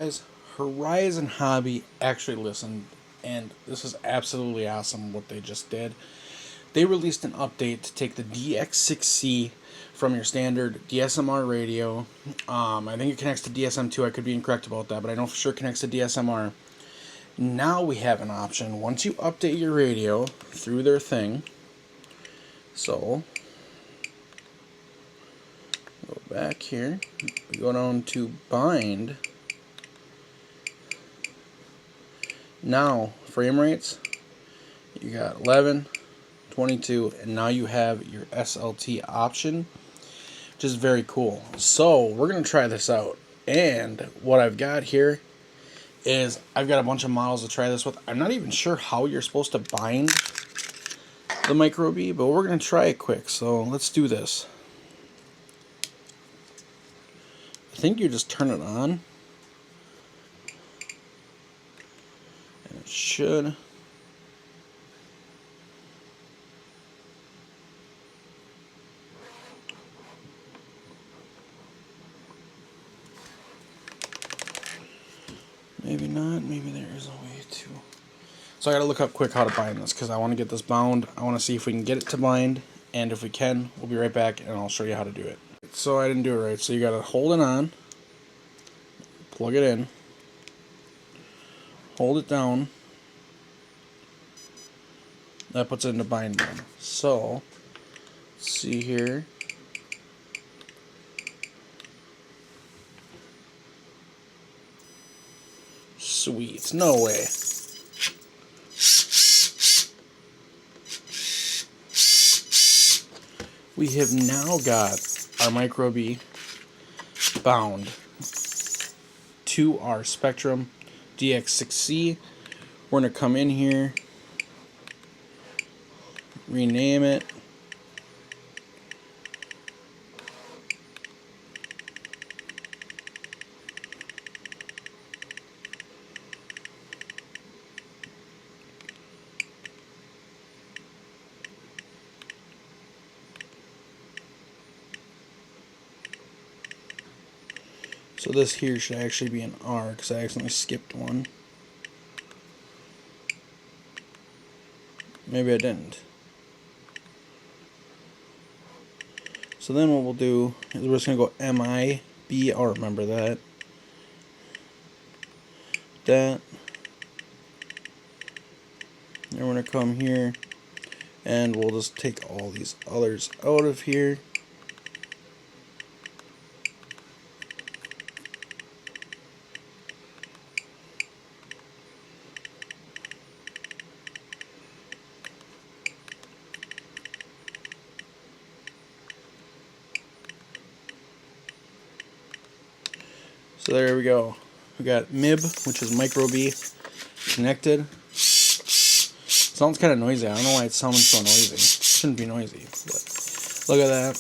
Guys, Horizon Hobby actually listened, and this is absolutely awesome what they just did. They released an update to take the DX6c from your standard DSMR radio. I think it connects to DSM2. I could be incorrect about that, but I know for sure it connects to DSMR. Now we have an option once you update your radio through their thing. So go back here, we go down to bind. Now frame rates, you got 11, 22, and now you have your SLT option, which is very cool. So we're gonna try this out, and what I've got here is I've got a bunch of models to try this with. I'm not even sure how you're supposed to bind the Micro B, but we're gonna try it quick. So let's do this. I think you just turn it on, and it should. Maybe not. Maybe there is a way to. So I gotta look up quick how to bind this because I want to get this bound. I want to see if we can get it to bind, and if we can, we'll be right back and I'll show you how to do it. So I didn't do it right. So you gotta hold it on, plug it in, hold it down. That puts it into bind mode. So let's see here. Sweet. No way. We have now got our Micro B bound to our Spektrum Dx6c. We're going to come in here, rename it. So this here should actually be an R because I accidentally skipped one. Maybe I didn't. So then what we'll do is we're just going to go M-I-B-R, remember that. Then we're going to come here and we'll just take all these others out of here. So there we go. We got MIB, which is Micro B, connected. Sounds kind of noisy. I don't know why it sounds so noisy. It shouldn't be noisy, but look at that.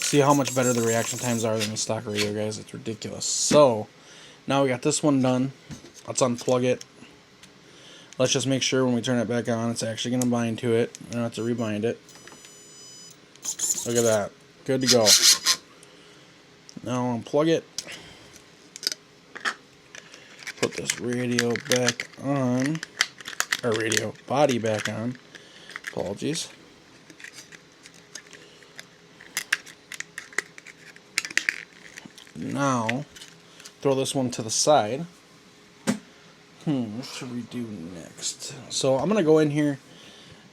See how much better the reaction times are than the stock radio, guys. It's ridiculous. So now we got this one done. Let's unplug it. Let's just make sure when we turn it back on, it's actually going to bind to it. I don't have to rebind it. Look at that. Good to go. Now unplug it. Put this radio back on. Or radio body back on. Apologies. Now, throw this one to the side. What should we do next? So I'm going to go in here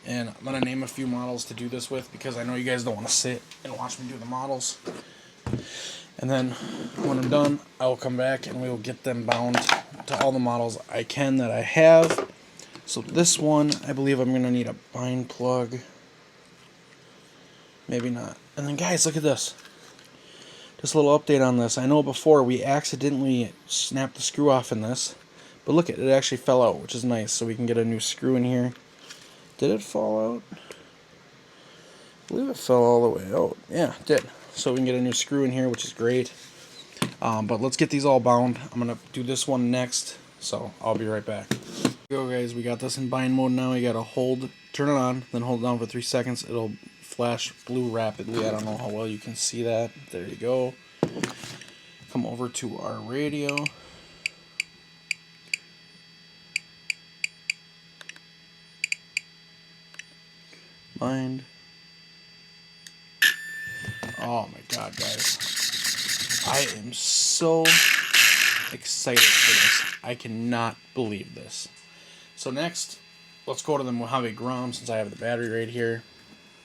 and I'm going to name a few models to do this with because I know you guys don't want to sit and watch me do the models. And then when I'm done, I will come back and we will get them bound to all the models I can that I have. So this one, I believe I'm going to need a bind plug. Maybe not. And then guys, look at this. Just a little update on this. I know before we accidentally snapped the screw off in this. But look, it actually fell out, which is nice. So we can get a new screw in here. Did it fall out? I believe it fell all the way out. Yeah, it did. So we can get a new screw in here, which is great. But let's get these all bound. I'm going to do this one next, so I'll be right back. Here we go, guys. We got this in bind mode now. You got to turn it on, then hold it down for 3 seconds. It'll flash blue rapidly. I don't know how well you can see that. There you go. Come over to our radio. Bind. Oh my god, guys. I am so excited for this. I cannot believe this. So next, let's go to the Mojave Grom since I have the battery right here.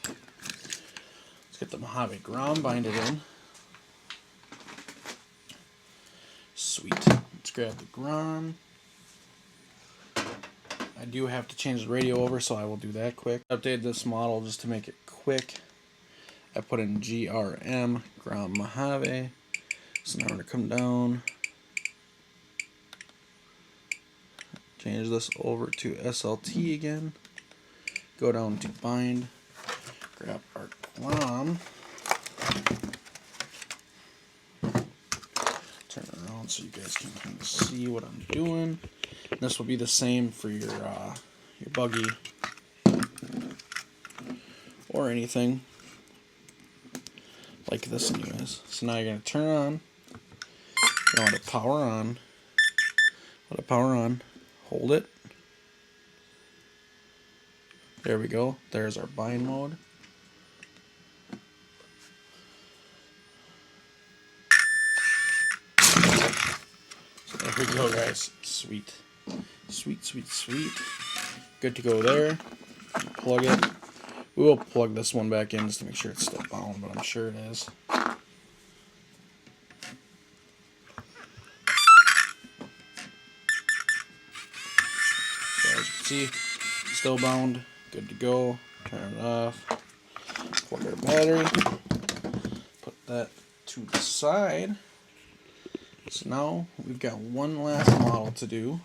Let's get the Mojave Grom binded in. Sweet. Let's grab the Grom. I do have to change the radio over, so I will do that quick. Update this model just to make it quick. I put in GRM, Grom Mojave. So now we're going to come down. Change this over to SLT again. Go down to bind. Grab our Grom. Turn it around so you guys can kind of see what I'm doing. This will be the same for your buggy or anything like this anyways. So now you're going to turn on. You want to power on. Let it power on. Hold it. There we go. There's our bind mode. So there we go, guys. Sweet. Sweet, sweet, sweet. Good to go there. Plug it. We will plug this one back in just to make sure it's still bound, but I'm sure it is. So as you can see, still bound. Good to go. Turn it off. Plug our battery. Put that to the side. So now we've got one last model to do,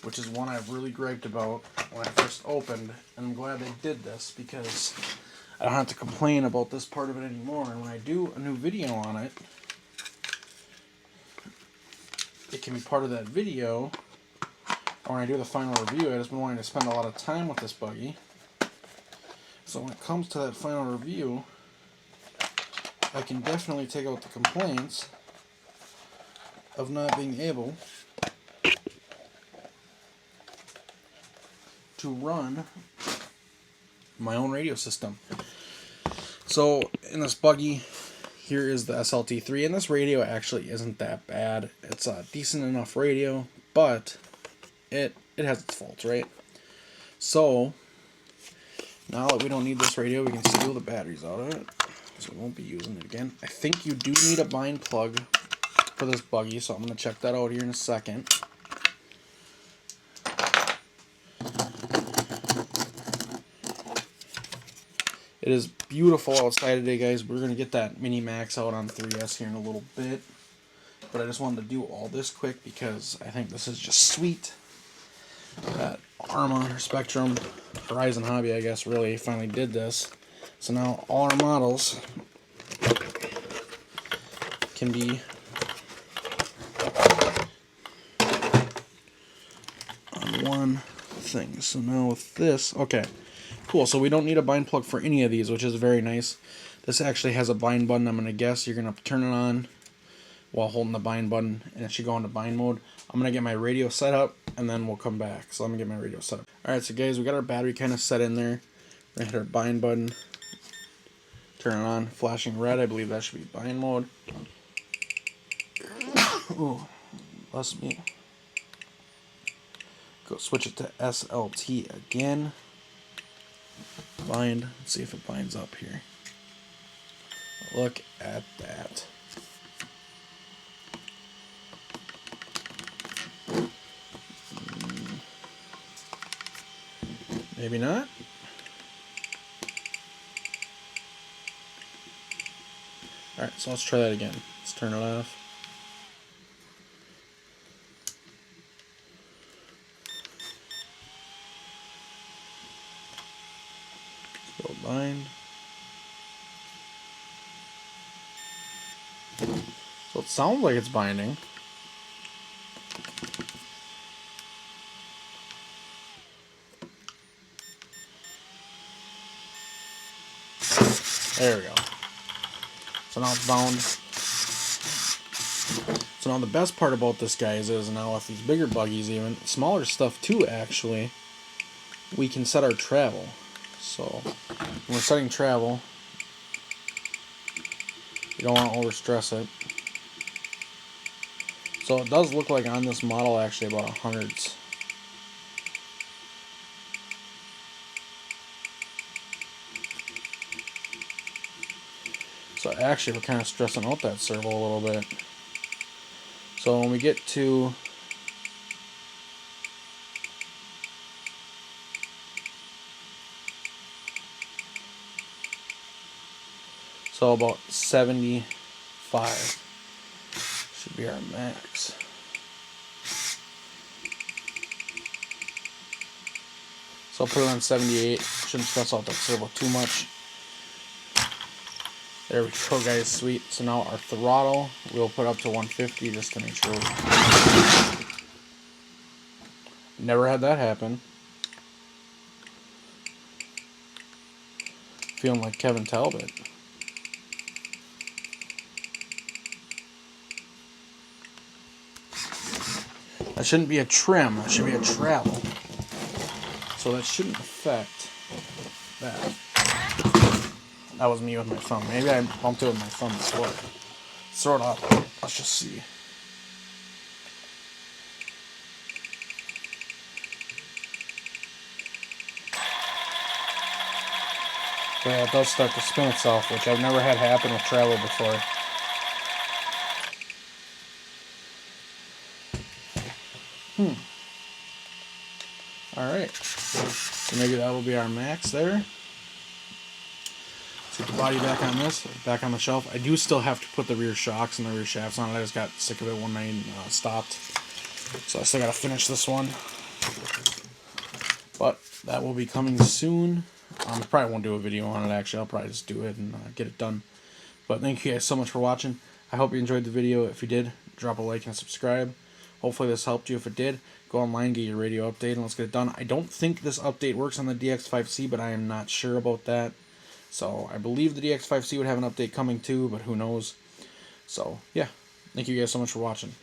which is one I've really griped about when I first opened, and I'm glad they did this because I don't have to complain about this part of it anymore. And when I do a new video on it, it can be part of that video. Or when I do the final review, I've just been wanting to spend a lot of time with this buggy. So when it comes to that final review, I can definitely take out the complaints of not being able to run my own radio system. So in this buggy, here is the SLT3, and this radio actually isn't that bad. It's a decent enough radio, but it has its faults, right? So now that we don't need this radio, we can steal the batteries out of it, so we won't be using it again. I think you do need a bind plug for this buggy, so I'm going to check that out here in a second. It is beautiful outside today, guys. We're going to get that Mini Max out on 3S here in a little bit. But I just wanted to do all this quick because I think this is just sweet. That Arma or Spektrum Horizon Hobby, I guess, really finally did this. So now all our models can be on one thing. So now with this, okay, cool. So we don't need a bind plug for any of these, which is very nice. This actually has a bind button. I'm going to guess you're going to turn it on while holding the bind button, and it should go into bind mode. I'm going to get my radio set up, and then we'll come back. So let me get my radio set up. Alright, so guys, we got our battery kind of set in there. We're going to hit our bind button. Turn it on. Flashing red, I believe that should be bind mode. Ooh, bless me. Go switch it to SLT again. Bind. Let's see if it binds up here. Look at that. Maybe not. Alright, so let's try that again. Let's turn it off. Let's go bind. So it sounds like it's binding. There we go. So now it's bound. So now the best part about this, guys, is now with these bigger buggies, even smaller stuff too, actually, we can set our travel. So when we're setting travel, you don't want to overstress it. So it does look like on this model actually about 100s. So actually we're kind of stressing out that servo a little bit. So when we get to about 75 should be our max. So I'll put it on 78. Shouldn't stress out that servo too much. There we go, guys. Sweet. So now our throttle we'll put up to 150 just to make sure. Never had that happen. Feeling like Kevin Talbot. That shouldn't be a trim. That should be a travel. So that shouldn't affect that. That was me with my thumb. Maybe I bumped it with my thumb before. Let's throw it up. Let's just see. But yeah, it does start to spin itself, which I've never had happen with travel before. Alright. So maybe that will be our max there. Let's get the body back on this, back on the shelf. I do still have to put the rear shocks and the rear shafts on it. I just got sick of it when I stopped. So I still got to finish this one. But that will be coming soon. I probably won't do a video on it, actually. I'll probably just do it and get it done. But thank you guys so much for watching. I hope you enjoyed the video. If you did, drop a like and subscribe. Hopefully this helped you. If it did, go online, get your radio update, and let's get it done. I don't think this update works on the DX5C, but I am not sure about that. So I believe the DX5C would have an update coming too, but who knows. So yeah, thank you guys so much for watching.